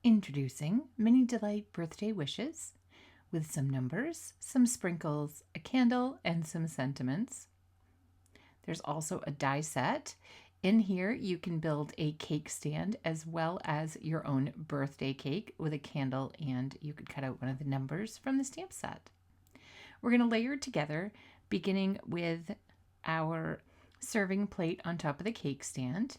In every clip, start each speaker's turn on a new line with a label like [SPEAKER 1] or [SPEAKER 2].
[SPEAKER 1] Introducing Mini Delight Birthday Wishes with some numbers, some sprinkles, a candle, and some sentiments. There's also a die set. In here, you can build a cake stand as well as your own birthday cake with a candle, and you could cut out one of the numbers from the stamp set. We're going to layer together, beginning with our serving plate on top of the cake stand.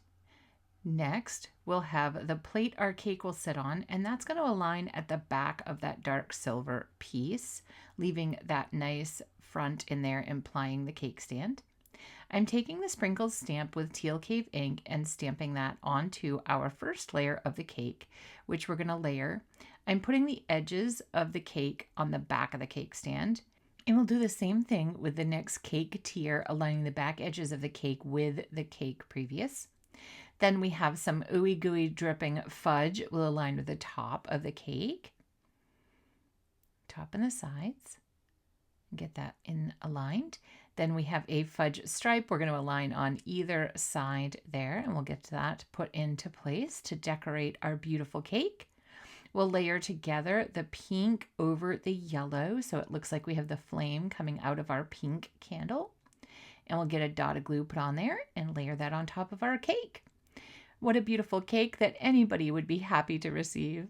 [SPEAKER 1] Next, we'll have the plate our cake will sit on, and that's going to align at the back of that dark silver piece, leaving that nice front in there, implying the cake stand. I'm taking the sprinkles stamp with Teal Cave ink and stamping that onto our first layer of the cake, which we're going to layer. I'm putting the edges of the cake on the back of the cake stand. And we'll do the same thing with the next cake tier, aligning the back edges of the cake with the cake previous. Then we have some ooey gooey dripping fudge will align with the top of the cake. Top and the sides. Get that in aligned. Then we have a fudge stripe we're going to align on either side there, and we'll get to that put into place to decorate our beautiful cake. We'll layer together the pink over the yellow, so it looks like we have the flame coming out of our pink candle. And we'll get a dot of glue put on there and layer that on top of our cake. What a beautiful cake that anybody would be happy to receive.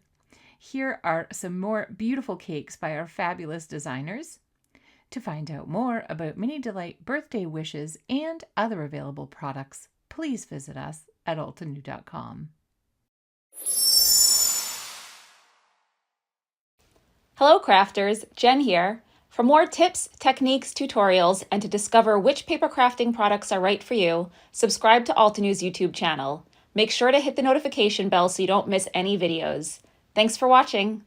[SPEAKER 1] Here are some more beautiful cakes by our fabulous designers. To find out more about Mini Delight birthday wishes and other available products, please visit us at altenew.com.
[SPEAKER 2] Hello crafters, Jen here. For more tips, techniques, tutorials, and to discover which paper crafting products are right for you, subscribe to Altenew's YouTube channel. Make sure to hit the notification bell so you don't miss any videos. Thanks for watching.